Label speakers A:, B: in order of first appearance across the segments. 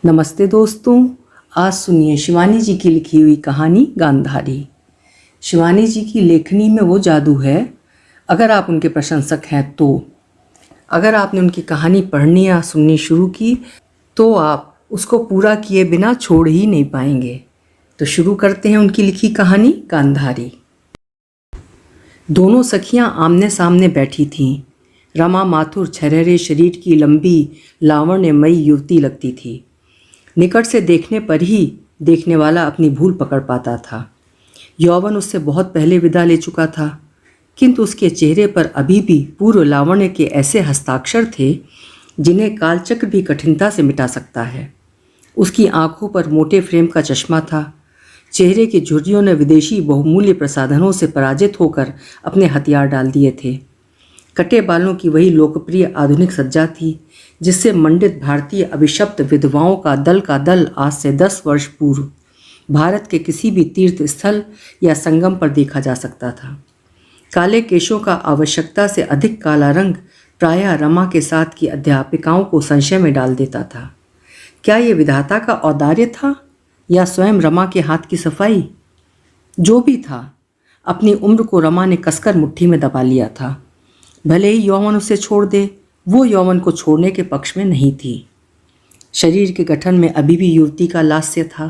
A: नमस्ते दोस्तों, आज सुनिए शिवानी जी की लिखी हुई कहानी गांधारी। शिवानी जी की लेखनी में वो जादू है, अगर आप उनके प्रशंसक हैं तो। अगर आपने उनकी कहानी पढ़नी या सुननी शुरू की तो आप उसको पूरा किए बिना छोड़ ही नहीं पाएंगे। तो शुरू करते हैं उनकी लिखी कहानी गांधारी। दोनों सखियां आमने सामने बैठी थीं। रमा माथुर छरहरे शरीर की लंबी लावण्यमयी युवती लगती थी। निकट से देखने पर ही देखने वाला अपनी भूल पकड़ पाता था। यौवन उससे बहुत पहले विदा ले चुका था, किंतु उसके चेहरे पर अभी भी पूर्व लावण्य के ऐसे हस्ताक्षर थे जिन्हें कालचक्र भी कठिनता से मिटा सकता है। उसकी आंखों पर मोटे फ्रेम का चश्मा था। चेहरे की झुर्रियों ने विदेशी बहुमूल्य प्रसाधनों से पराजित होकर अपने हथियार डाल दिए थे। कटे बालों की वही लोकप्रिय आधुनिक सज्जा थी जिससे मंडित भारतीय अभिशप्त विधवाओं का दल आज से 10 वर्ष पूर्व भारत के किसी भी तीर्थ स्थल या संगम पर देखा जा सकता था। काले केशों का आवश्यकता से अधिक काला रंग प्रायः रमा के साथ की अध्यापिकाओं को संशय में डाल देता था। क्या ये विधाता का औदार्य था या स्वयं रमा के हाथ की सफाई? जो भी था, अपनी उम्र को रमा ने कसकर मुट्ठी में दबा लिया था। भले ही यौवन उसे छोड़ दे, वो यौवन को छोड़ने के पक्ष में नहीं थी। शरीर के गठन में अभी भी युवती का लास्य था।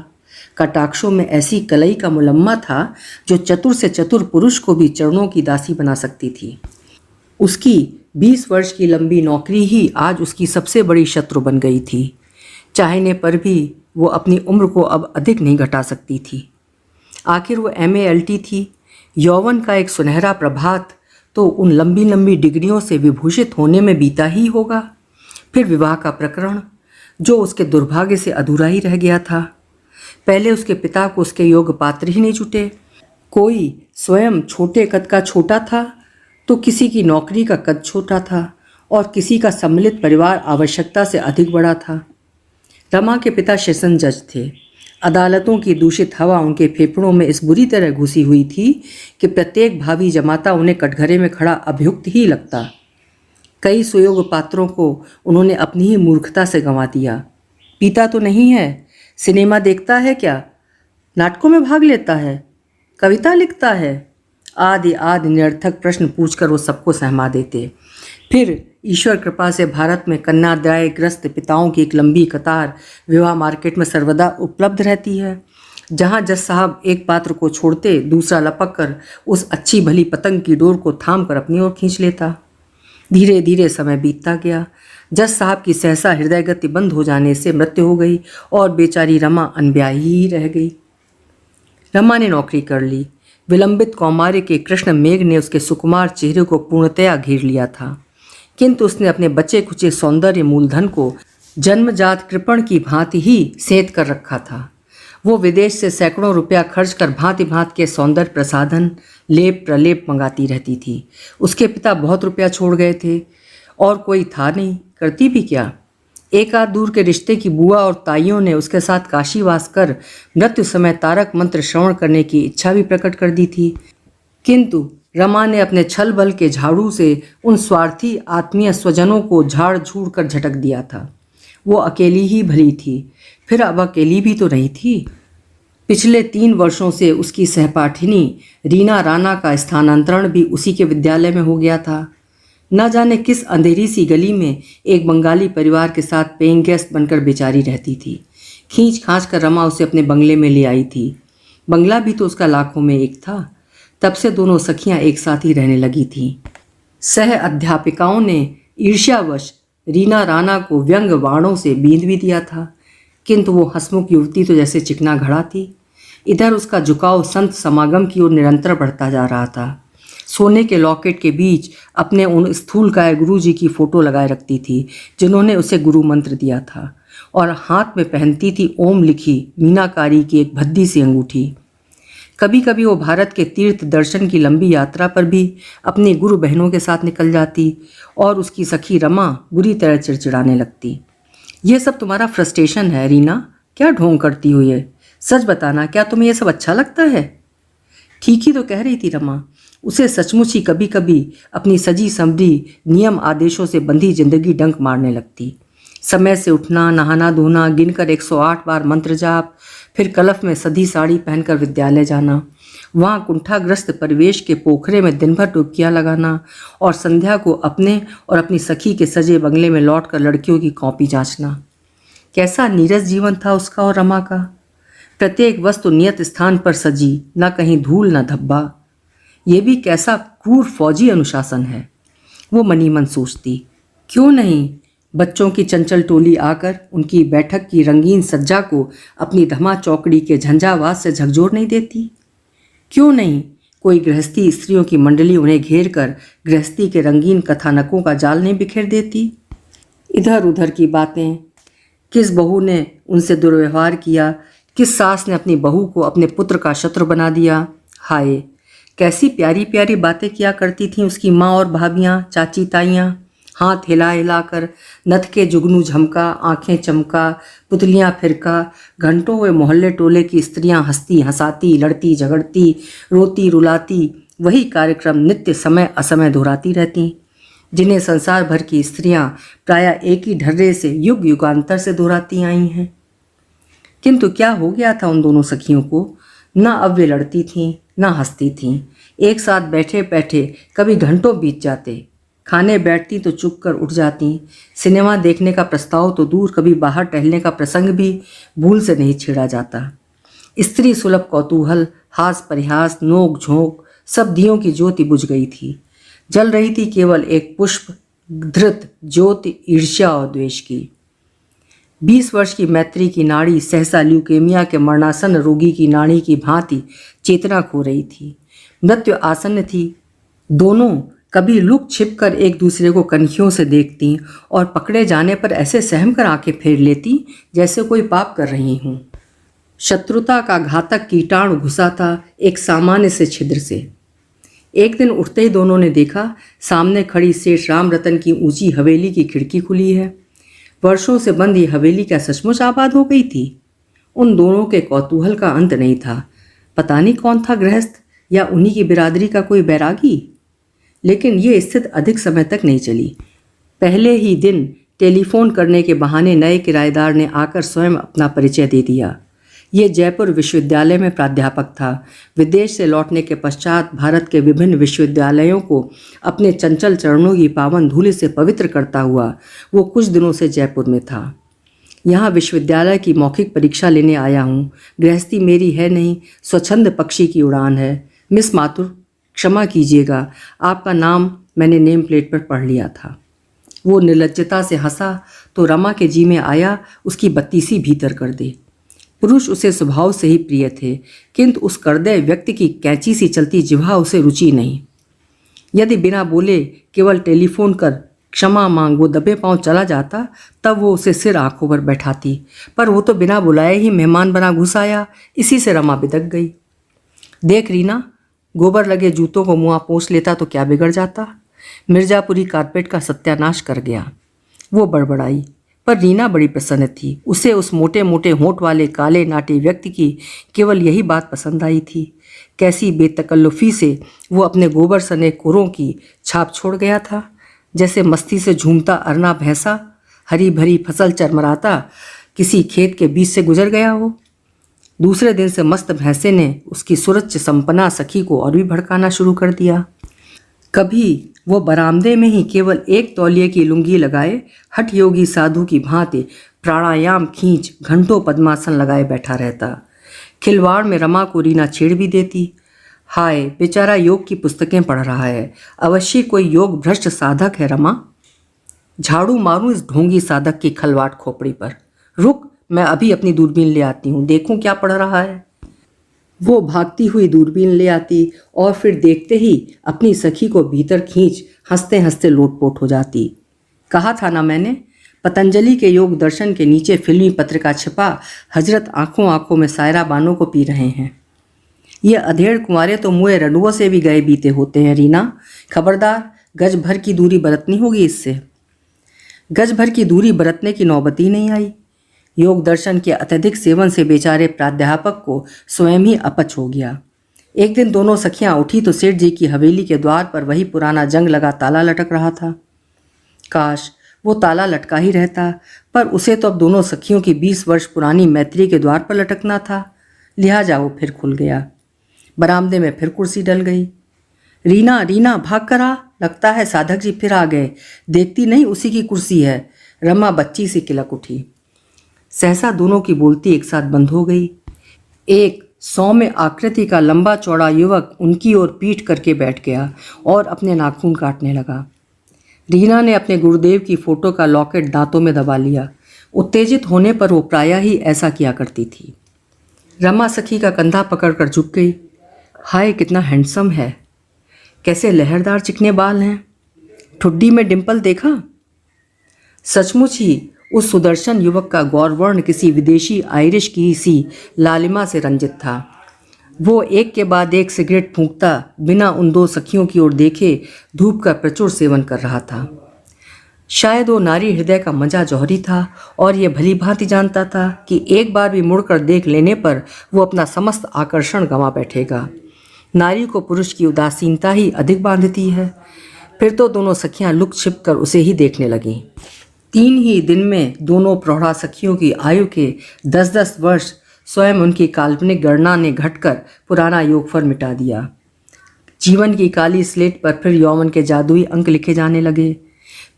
A: कटाक्षों में ऐसी कलई का मुलम्मा था जो चतुर से चतुर पुरुष को भी चरणों की दासी बना सकती थी। उसकी 20 वर्ष की लंबी नौकरी ही आज उसकी सबसे बड़ी शत्रु बन गई थी। चाहने पर भी वो अपनी उम्र को अब अधिक नहीं घटा सकती थी। आखिर वो MALT थी। यौवन का एक सुनहरा प्रभात तो उन लंबी लंबी डिग्रियों से विभूषित होने में बीता ही होगा। फिर विवाह का प्रकरण, जो उसके दुर्भाग्य से अधूरा ही रह गया था। पहले उसके पिता को उसके योग्य पात्र ही नहीं जुटे। कोई स्वयं छोटे कद का छोटा था तो किसी की नौकरी का कद छोटा था और किसी का सम्मिलित परिवार आवश्यकता से अधिक बड़ा था। रमा के पिता सेशन जज थे। अदालतों की दूषित हवा उनके फेफड़ों में इस बुरी तरह घुसी हुई थी कि प्रत्येक भावी जमाता उन्हें कटघरे में खड़ा अभियुक्त ही लगता। कई सुयोग्य पात्रों को उन्होंने अपनी ही मूर्खता से गंवा दिया। पीता तो नहीं है, सिनेमा देखता है क्या, नाटकों में भाग लेता है, कविता लिखता है, आदि आदि निरर्थक प्रश्न पूछकर वो सबको सहमा देते। फिर ईश्वर कृपा से भारत में कन्यादाय ग्रस्त पिताओं की एक लंबी कतार विवाह मार्केट में सर्वदा उपलब्ध रहती है। जहां जज साहब एक पात्र को छोड़ते, दूसरा लपक कर उस अच्छी भली पतंग की डोर को थाम कर अपनी ओर खींच लेता। धीरे धीरे समय बीतता गया। जज साहब की सहसा हृदय गति बंद हो जाने से मृत्यु हो गई और बेचारी रमा अनब्याही ही रह गई। रमा ने नौकरी कर ली। विलंबित कौमार्य के कृष्ण मेघ ने उसके सुकुमार चेहरे को पूर्णतया घेर लिया था, किंतु उसने अपने बचे खुचे सौंदर्य मूलधन को जन्मजात कृपण की भांति ही सेंध कर रखा था। वो विदेश से सैकड़ों रुपया खर्च कर भांति भांति के सौंदर्य प्रसाधन, लेप प्रलेप मंगाती रहती थी। उसके पिता बहुत रुपया छोड़ गए थे और कोई था नहीं, करती भी क्या। एक आध दूर के रिश्ते की बुआ और ताइयों ने उसके साथ काशीवास कर मृत्यु समय तारक मंत्र श्रवण करने की इच्छा भी प्रकट कर दी थी, किंतु रमा ने अपने छल बल के झाड़ू से उन स्वार्थी आत्मीय स्वजनों को झाड़ झूड़ कर झटक दिया था। वो अकेली ही भली थी, फिर अब अकेली भी तो नहीं थी। पिछले 3 वर्षों से उसकी सहपाठिनी रीना राणा का स्थानांतरण भी उसी के विद्यालय में हो गया था। न जाने किस अंधेरी सी गली में एक बंगाली परिवार के साथ पेइंग गेस्ट बनकर बेचारी रहती थी। खींच खांच कर रमा उसे अपने बंगले में ले आई थी। बंगला भी तो उसका लाखों में एक था। तब से दोनों सखियां एक साथ ही रहने लगी थीं। सह अध्यापिकाओं ने ईर्ष्यावश रीना राणा को व्यंग बाणों से बींध भी दिया था, किंतु वो हंसमुख युवती तो जैसे चिकना घड़ा थी। इधर उसका झुकाव संत समागम की ओर निरंतर बढ़ता जा रहा था। सोने के लॉकेट के बीच अपने उन स्थूलकाय गुरु जी की फोटो लगाए रखती थी जिन्होंने उसे गुरु मंत्र दिया था, और हाथ में पहनती थी ओम लिखी मीनाकारी की एक भद्दी सी अंगूठी। कभी कभी वो भारत के तीर्थ दर्शन की लंबी यात्रा पर भी अपनी गुरु बहनों के साथ निकल जाती और उसकी सखी रमा बुरी तरह चिड़चिड़ाने लगती। ये सब तुम्हारा फ्रस्ट्रेशन है रीना, क्या ढोंग करती हो ये? सच बताना, क्या तुम्हें ये सब अच्छा लगता है? ठीक ही तो कह रही थी रमा। उसे सचमुच ही कभी कभी अपनी सजी संवरी नियम आदेशों से बंधी जिंदगी डंक मारने लगती। समय से उठना, नहाना धोना, गिनकर 108 बार मंत्र जाप, फिर कलफ में सधी साड़ी पहनकर विद्यालय जाना, वहाँ कुंठाग्रस्त परिवेश के पोखरे में दिन भर डुबकियाँ लगाना और संध्या को अपने और अपनी सखी के सजे बंगले में लौटकर लड़कियों की कॉपी जांचना। कैसा नीरस जीवन था उसका और रमा का। प्रत्येक वस्तु नियत स्थान पर सजी, न कहीं धूल न धब्बा। ये भी कैसा क्रूर फौजी अनुशासन है, वो मनी मन सोचती। क्यों नहीं बच्चों की चंचल टोली आकर उनकी बैठक की रंगीन सज्जा को अपनी धमा चौकड़ी के झंझावात से झकझोर नहीं देती? क्यों नहीं कोई गृहस्थी स्त्रियों की मंडली उन्हें घेर कर गृहस्थी के रंगीन कथानकों का जाल नहीं बिखेर देती? इधर उधर की बातें, किस बहू ने उनसे दुर्व्यवहार किया, किस सास ने अपनी बहू को अपने पुत्र का शत्रु बना दिया। हाय, कैसी प्यारी प्यारी बातें किया करती थीं उसकी माँ और भाभियाँ, चाची ताइयाँ। हाथ हिला हिलाकर नथ के जुगनू झमका, आंखें चमका, पुतलियाँ फिरका, घंटों हुए मोहल्ले टोले की स्त्रियाँ हंसती हंसाती, लड़ती झगड़ती, रोती रुलाती, वही कार्यक्रम नित्य समय असमय दोहराती रहती, जिन्हें संसार भर की स्त्रियाँ प्रायः एक ही ढर्रे से युग युगांतर से दोहराती आई हैं। किंतु क्या हो गया था उन दोनों सखियों को? न अब वे लड़ती थीं, न हंसती थीं। एक साथ बैठे बैठे कभी घंटों बीत जाते। खाने बैठती तो चुप कर उठ जाती। सिनेमा देखने का प्रस्ताव तो दूर, कभी बाहर टहलने का प्रसंग भी भूल से नहीं छेड़ा जाता। स्त्री सुलभ कौतूहल, हास परिहास, नोक झोंक, सब दियों की ज्योति बुझ गई थी। जल रही थी केवल एक पुष्प धृत ज्योति ईर्ष्या और द्वेष की। 20 वर्ष की मैत्री की नाड़ी सहसा ल्यूकेमिया के मरणासन रोगी की नाड़ी की भांति चेतना खो रही थी। मृत्यु आसन्न थी। दोनों कभी लुक छिप कर एक दूसरे को कनखियों से देखती और पकड़े जाने पर ऐसे सहम कर आंखें फेर लेती जैसे कोई पाप कर रही हूँ। शत्रुता का घातक कीटाणु घुसा था एक सामान्य से छिद्र से। एक दिन उठते ही दोनों ने देखा सामने खड़ी सेठ राम रतन की ऊंची हवेली की खिड़की खुली है। वर्षों से बंद ये हवेली क्या सचमुच आबाद हो गई थी? उन दोनों के कौतूहल का अंत नहीं था। पता नहीं कौन था गृहस्थ या उन्हीं की बिरादरी का कोई बैरागी। लेकिन ये स्थिति अधिक समय तक नहीं चली। पहले ही दिन टेलीफोन करने के बहाने नए किराएदार ने आकर स्वयं अपना परिचय दे दिया। ये जयपुर विश्वविद्यालय में प्राध्यापक था। विदेश से लौटने के पश्चात भारत के विभिन्न विश्वविद्यालयों को अपने चंचल चरणों की पावन धूलि से पवित्र करता हुआ वो कुछ दिनों से जयपुर में था। यहाँ विश्वविद्यालय की मौखिक परीक्षा लेने आया हूँ। गृहस्थी मेरी है नहीं, स्वच्छंद पक्षी की उड़ान है। मिस माथुर, क्षमा कीजिएगा, आपका नाम मैंने नेम प्लेट पर पढ़ लिया था। वो निर्लज्जता से हंसा तो रमा के जी में आया उसकी बत्तीसी भीतर कर दे। पुरुष उसे स्वभाव से ही प्रिय थे, किंतु उस करदे व्यक्ति की कैंची सी चलती जिह्वा उसे रुचि नहीं। यदि बिना बोले केवल टेलीफोन कर क्षमा मांग वो दबे पांव चला जाता, तब वो उसे सिर आंखों पर बैठाती, पर वो तो बिना बुलाए ही मेहमान बना घुस आया। इसी से रमा बिदक गई। देख रीना, गोबर लगे जूतों को मुँह पोंछ लेता तो क्या बिगड़ जाता? मिर्जापुरी कारपेट का सत्यानाश कर गया। वो बड़बड़ाई, पर रीना बड़ी प्रसन्न थी। उसे उस मोटे मोटे होंठ वाले काले नाटे व्यक्ति की केवल यही बात पसंद आई थी। कैसी बेतकल्लुफ़ी से वो अपने गोबर सने कुरों की छाप छोड़ गया था। जैसे मस्ती से झूमता अरना भैंसा हरी भरी फसल चरमराता किसी खेत के बीच से गुजर गया हो। दूसरे दिन से मस्त भैंसे ने उसकी सुरच्च संपन्ना सखी को और भी भड़काना शुरू कर दिया। कभी वो बरामदे में ही केवल एक तौलिए की लुंगी लगाए हठ योगी साधु की भांति प्राणायाम खींच घंटों पद्मासन लगाए बैठा रहता। खिलवाड़ में रमा को रीना छेड़ भी देती। हाय, बेचारा योग की पुस्तकें पढ़ रहा है, अवश्य कोई योग भ्रष्ट साधक है। रमा, झाड़ू मारूं इस ढोंगी साधक की खलवाट खोपड़ी पर। रुक, मैं अभी अपनी दूरबीन ले आती हूँ, देखूं क्या पढ़ रहा है। वो भागती हुई दूरबीन ले आती और फिर देखते ही अपनी सखी को भीतर खींच हंसते हंसते लोटपोट हो जाती। कहा था ना मैंने, पतंजलि के योग दर्शन के नीचे फिल्मी पत्रिका छिपा हजरत आंखों आंखों में सायरा बानों को पी रहे हैं। ये अधेड़ कुंवारे तो मुँह रंडुओं से भी गए बीते होते हैं। रीना, खबरदार, गज भर की दूरी बरतनी होगी इससे। गज भर की दूरी बरतने की नौबत ही नहीं आई। योग दर्शन के अत्यधिक सेवन से बेचारे प्राध्यापक को स्वयं ही अपच हो गया। एक दिन दोनों सखियां उठी तो सेठ जी की हवेली के द्वार पर वही पुराना जंग लगा ताला लटक रहा था। काश वो ताला लटका ही रहता, पर उसे तो अब दोनों सखियों की 20 वर्ष पुरानी मैत्री के द्वार पर लटकना था। लिहाजा वो फिर खुल गया। बरामदे में फिर कुर्सी डल गई। रीना, रीना, भाग कर आ, लगता है साधक जी फिर आ गए। देखती नहीं उसी की कुर्सी है। रमा बच्ची सी किलक उठी। सहसा दोनों की बोलती एक साथ बंद हो गई। एक सौम्य आकृति का लंबा चौड़ा युवक उनकी ओर पीठ करके बैठ गया और अपने नाखून काटने लगा। रीना ने अपने गुरुदेव की फोटो का लॉकेट दांतों में दबा लिया। उत्तेजित होने पर वो प्रायः ही ऐसा किया करती थी। रमा सखी का कंधा पकड़कर झुक गई। हाय, कितना हैंडसम है, कैसे लहरदार चिकने बाल हैं, ठुड्डी में डिंपल देखा। सचमुच ही उस सुदर्शन युवक का गौरवर्ण किसी विदेशी आयरिश की सी लालिमा से रंजित था। वो एक के बाद एक सिगरेट फूंकता बिना उन दो सखियों की ओर देखे धूप का प्रचुर सेवन कर रहा था। शायद वो नारी हृदय का मजा जौहरी था और ये भली भांति जानता था कि एक बार भी मुड़कर देख लेने पर वो अपना समस्त आकर्षण गंवा बैठेगा। नारी को पुरुष की उदासीनता ही अधिक बांधती है। फिर तो दोनों सखियां लुक छिप कर उसे ही देखने लगीं। 3 ही दिन में दोनों प्रौढ़ा सखियों की आयु के 10-10 वर्ष स्वयं उनकी काल्पनिक गणना ने घटकर पुराना योगफल मिटा दिया। जीवन की काली स्लेट पर फिर यौवन के जादुई अंक लिखे जाने लगे।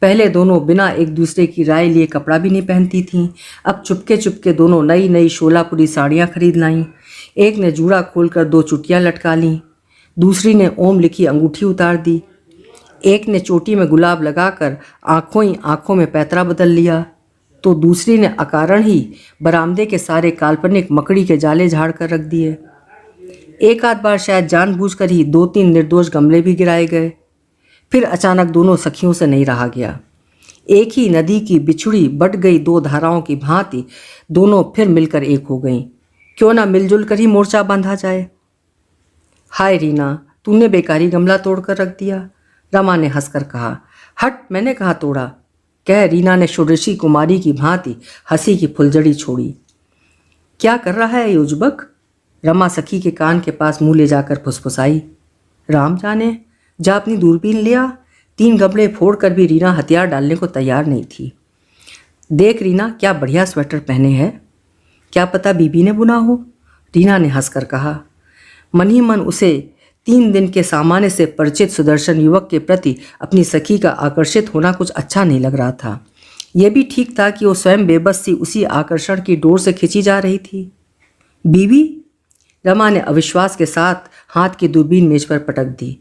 A: पहले दोनों बिना एक दूसरे की राय लिए कपड़ा भी नहीं पहनती थीं। अब चुपके चुपके दोनों नई नई शोलापुरी साड़ियाँ खरीद लाईं। एक ने जूड़ा खोलकर 2 चुटियाँ लटका लीं, दूसरी ने ओम लिखी अंगूठी उतार दी। एक ने चोटी में गुलाब लगाकर आंखों ही आंखों में पैतरा बदल लिया, तो दूसरी ने अकारण ही बरामदे के सारे काल्पनिक मकड़ी के जाले झाड़ कर रख दिए। एक आध बार शायद जानबूझकर ही 2-3 निर्दोष गमले भी गिराए गए। फिर अचानक दोनों सखियों से नहीं रहा गया। एक ही नदी की बिछुड़ी बट गई 2 धाराओं की भांति दोनों फिर मिलकर एक हो गईं। क्यों ना मिलजुल कर ही मोर्चा बांधा जाए। हाय रीना, तूने बेकारी गमला तोड़कर रख दिया, रमा ने हंसकर कहा। हट, मैंने कहा तोड़ा, कह रीना ने षोडशी कुमारी की भांति हंसी की फुलझड़ी छोड़ी। क्या कर रहा है ये उजबक, रमा सखी के कान के पास मुंह ले जाकर फुसफुसाई। राम जाने, जा अपनी दूरबीन लिया। 3 गमले फोड़कर भी रीना हथियार डालने को तैयार नहीं थी। देख रीना, क्या बढ़िया स्वेटर पहने हैं, क्या पता बीबी ने बुना हो, रीना ने हंसकर कहा। मन ही मन उसे 3 दिन के सामान्य से परिचित सुदर्शन युवक के प्रति अपनी सखी का आकर्षित होना कुछ अच्छा नहीं लग रहा था। यह भी ठीक था कि वो स्वयं बेबस सी उसी आकर्षण की डोर से खींची जा रही थी। बीवी, रमा ने अविश्वास के साथ हाथ की दूरबीन मेज पर पटक दी।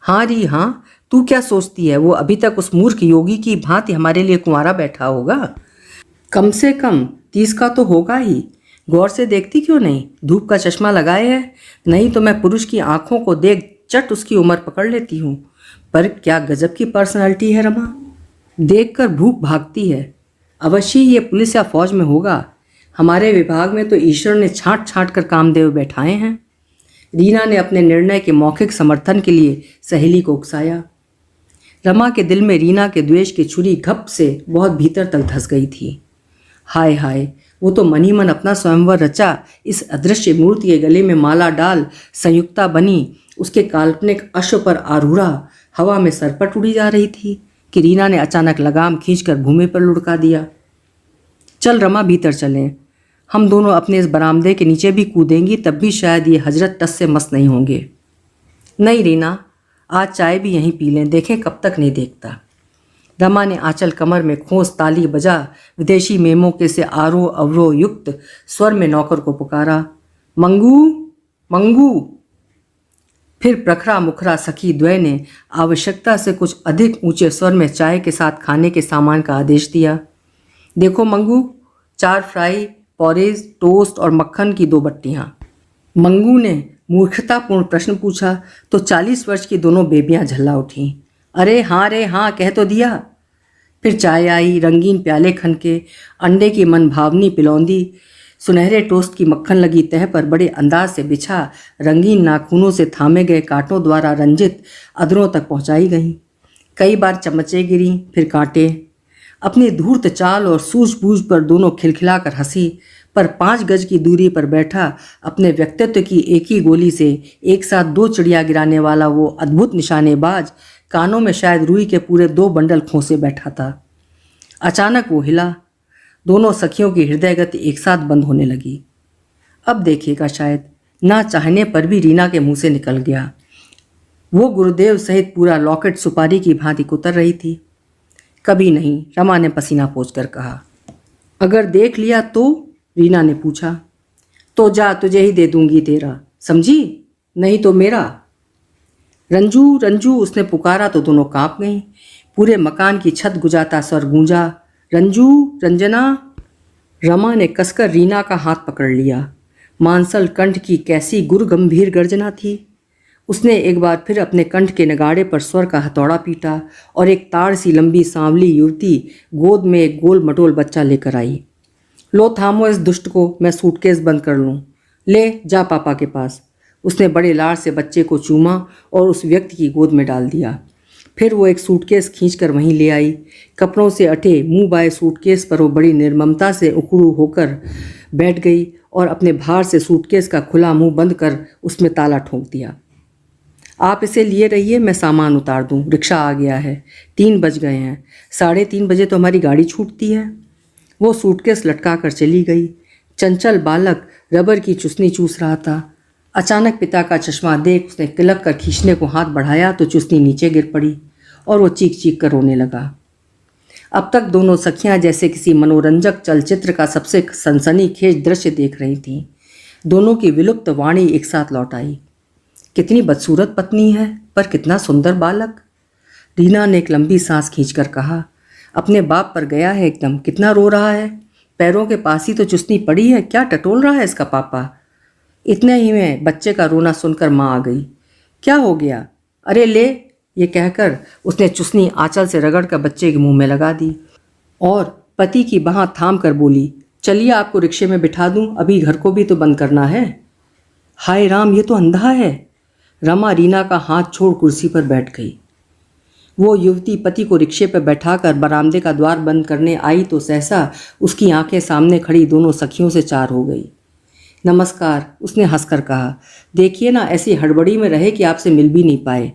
A: हाँ री हाँ, तू क्या सोचती है वो अभी तक उस मूर्ख योगी की भांति हमारे लिए कुंवारा बैठा होगा? कम से कम 30 का तो होगा ही। गौर से देखती क्यों नहीं, धूप का चश्मा लगाए है, नहीं तो मैं पुरुष की आंखों को देख चट उसकी उम्र पकड़ लेती हूँ। पर क्या गजब की पर्सनालिटी है रमा, देखकर भूख भागती है। अवश्य ही ये पुलिस या फौज में होगा। हमारे विभाग में तो ईश्वर ने छांट छांट कर कामदेव बैठाए हैं। रीना ने अपने निर्णय के मौखिक समर्थन के लिए सहेली को उकसाया। रमा के दिल में रीना के द्वेष की छुरी घप से बहुत भीतर तक धंस गई थी। हाय हाय, वो तो मन ही मन अपना स्वयंवर रचा इस अदृश्य मूर्ति के गले में माला डाल संयुक्ता बनी उसके काल्पनिक अश्व पर आरूढ़ा हवा में सरपट उड़ी जा रही थी कि रीना ने अचानक लगाम खींचकर भूमि पर लुढ़का दिया। चल रमा, भीतर चलें, हम दोनों अपने इस बरामदे के नीचे भी कूदेंगी, तब भी शायद ये हजरत टस से मस्त नहीं होंगे। नहीं रीना, आज चाय भी यहीं पी लें, देखें कब तक नहीं देखता। रमा ने आंचल कमर में खोस ताली बजा विदेशी मेमों के से आरोह अवरोह युक्त स्वर में नौकर को पुकारा। मंगू, मंगू। फिर प्रखरा मुखरा सखी द्वय ने आवश्यकता से कुछ अधिक ऊंचे स्वर में चाय के साथ खाने के सामान का आदेश दिया। देखो मंगू, 4 फ्राई, पॉरेज, टोस्ट और मक्खन की 2 बट्टियाँ। मंगू ने मूर्खतापूर्ण प्रश्न पूछा तो 40 वर्ष की दोनों बेबियां झल्ला उठीं। अरे हाँ, कह तो दिया। फिर चाय आई, रंगीन प्याले खनके, अंडे की मनभावनी पिलौंदी, सुनहरे टोस्ट की मक्खन लगी तह पर बड़े अंदाज से बिछा रंगीन नाखूनों से थामे गए कांटों द्वारा रंजित अधरों तक पहुंचाई गईं। कई बार चम्मचें गिरीं, फिर कांटे। अपनी धूर्त चाल और सूझबूझ पर दोनों खिलखिलाकर हंसी, पर 5 गज की दूरी पर बैठा अपने व्यक्तित्व की एक ही गोली से एक साथ 2 चिड़िया गिराने वाला वो अद्भुत निशानेबाज कानों में शायद रुई के पूरे 2 बंडल खोसे बैठा था। अचानक वो हिला। दोनों सखियों की हृदय गति एक साथ बंद होने लगी। अब देखिएगा, शायद ना चाहने पर भी रीना के मुंह से निकल गया। वो गुरुदेव सहित पूरा लॉकेट सुपारी की भांति कुतर रही थी। कभी नहीं, रमा ने पसीना पोंछकर कहा। अगर देख लिया तो? रीना ने पूछा। तो जा, तुझे ही दे दूंगी तेरा, समझी? नहीं तो मेरा। रंजू रंजू उसने पुकारा तो दोनों कांप गईं। पूरे मकान की छत गुजाता स्वर गूंजा, रंजू, रंजना। रमा ने कसकर रीना का हाथ पकड़ लिया। मांसल कंठ की कैसी गुर गंभीर गर्जना थी। उसने एक बार फिर अपने कंठ के नगाड़े पर स्वर का हथौड़ा पीटा और एक ताड़ सी लंबी सांवली युवती गोद में एक गोल मटोल बच्चा लेकर आई। लो थामो इस दुष्ट को, मैं सूटकेस बंद कर लूँ। ले जा पापा के पास। उसने बड़े लाड़ से बच्चे को चूमा और उस व्यक्ति की गोद में डाल दिया। फिर वो एक सूटकेस खींचकर वहीं ले आई। कपड़ों से अटे मुंह बाए सूटकेस पर वो बड़ी निर्ममता से उखड़ू होकर बैठ गई और अपने भार से सूटकेस का खुला मुंह बंद कर उसमें ताला ठोक दिया। आप इसे लिए रहिए, मैं सामान उतार दूं। रिक्शा आ गया है, 3 बज गए हैं। 3:30 बजे तो हमारी गाड़ी छूटती है। वो सूटकेस लटका कर चली गई। चंचल बालक रबर की चुसनी चूस रहा था। अचानक पिता का चश्मा देख उसने तिलक कर खींचने को हाथ बढ़ाया तो चुसनी नीचे गिर पड़ी और वो चीख चीख कर रोने लगा। अब तक दोनों सखियां जैसे किसी मनोरंजक चलचित्र का सबसे सनसनीखेज दृश्य देख रही थीं। दोनों की विलुप्त वाणी एक साथ लौट आई। कितनी बदसूरत पत्नी है, पर कितना सुंदर बालक। रीना ने एक लंबी सांस खींचकर कहा। अपने बाप पर गया है एकदम। कितना रो रहा है, पैरों के पास ही तो चुसनी पड़ी है। क्या टटोल रहा है इसका पापा। इतने ही में बच्चे का रोना सुनकर माँ आ गई। क्या हो गया? अरे ले, ये कहकर उसने चुसनी आंचल से रगड़ कर बच्चे के मुंह में लगा दी और पति की बाह थाम कर बोली, चलिए आपको रिक्शे में बिठा दूं, अभी घर को भी तो बंद करना है। हाय राम, ये तो अंधा है। रमा रीना का हाथ छोड़ कुर्सी पर बैठ गई। वो युवती पति को रिक्शे पर बैठाकर बरामदे का द्वार बंद करने आई तो सहसा उसकी आंखें सामने खड़ी दोनों सखियों से चार हो गई। नमस्कार, उसने हंसकर कहा। देखिए ना, ऐसी हड़बड़ी में रहे कि आपसे मिल भी नहीं पाए।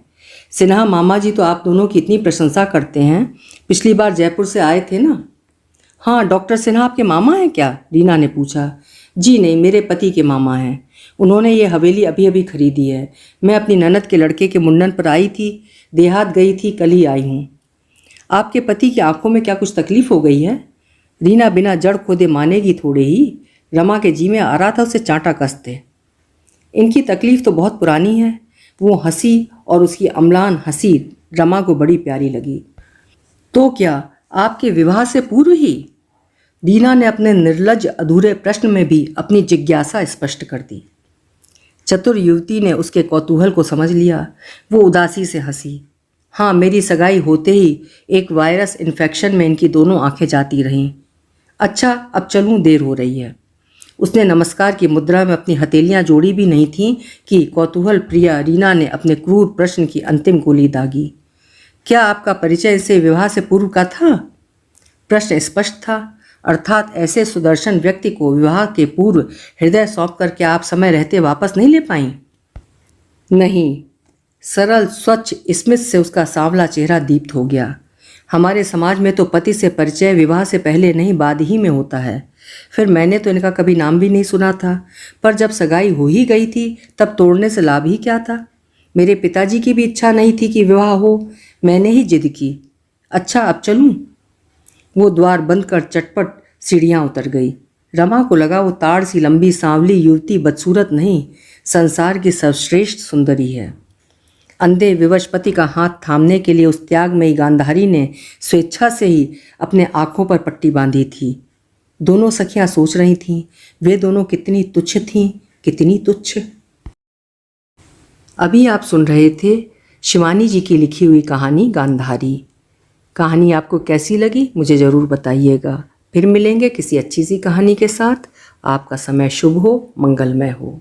A: सिन्हा मामा जी तो आप दोनों की इतनी प्रशंसा करते हैं, पिछली बार जयपुर से आए थे ना। हाँ, डॉक्टर सिन्हा आपके मामा हैं क्या? रीना ने पूछा। जी नहीं, मेरे पति के मामा हैं। उन्होंने ये हवेली अभी अभी खरीदी है। मैं अपनी ननद के लड़के के मुंडन पर आई थी, देहात गई थी, कल ही आई हूँ। आपके पति की आंखों में क्या कुछ तकलीफ हो गई है? रीना बिना जड़ खोदे मानेगी थोड़े ही। रमा के जी में आ रहा था उसे चांटा कसते। इनकी तकलीफ तो बहुत पुरानी है। वो हंसी और उसकी अम्लान हंसी रमा को बड़ी प्यारी लगी। तो क्या आपके विवाह से पूर्व ही? रीना ने अपने निर्लज अधूरे प्रश्न में भी अपनी जिज्ञासा स्पष्ट कर दी। चतुर युवती ने उसके कौतूहल को समझ लिया। वो उदासी से हंसी। हाँ, मेरी सगाई होते ही एक वायरस इन्फेक्शन में इनकी दोनों आंखें जाती रहीं। अच्छा, अब चलूँ, देर हो रही है। उसने नमस्कार की मुद्रा में अपनी हथेलियां जोड़ी भी नहीं थीं कि कौतूहल प्रिया रीना ने अपने क्रूर प्रश्न की अंतिम गोली दागी। क्या आपका परिचय इसे विवाह से पूर्व का था? प्रश्न स्पष्ट था, अर्थात ऐसे सुदर्शन व्यक्ति को विवाह के पूर्व हृदय सौंप कर क्या आप समय रहते वापस नहीं ले पाई? नहीं। सरल स्वच्छ स्मित से उसका सांवला चेहरा दीप्त हो गया। हमारे समाज में तो पति से परिचय विवाह से पहले नहीं, बाद ही में होता है। फिर मैंने तो इनका कभी नाम भी नहीं सुना था, पर जब सगाई हो ही गई थी तब तोड़ने से लाभ ही क्या था। मेरे पिताजी की भी इच्छा नहीं थी कि विवाह हो, मैंने ही जिद की। अच्छा, अब चलूं? वो द्वार बंद कर चटपट सीढ़ियां उतर गई। रमा को लगा वो ताड़ सी लंबी सांवली युवती बदसूरत नहीं, संसार की सर्वश्रेष्ठ सुंदरी है। अंधे विवश पति का हाथ थामने के लिए उस त्यागमयी गांधारी ने स्वेच्छा से ही अपने आंखों पर पट्टी बांधी थी। दोनों सखियां सोच रही थीं, वे दोनों कितनी तुच्छ थीं, कितनी तुच्छ। अभी आप सुन रहे थे शिवानी जी की लिखी हुई कहानी गांधारी। कहानी आपको कैसी लगी मुझे ज़रूर बताइएगा। फिर मिलेंगे किसी अच्छी सी कहानी के साथ। आपका समय शुभ हो, मंगलमय हो।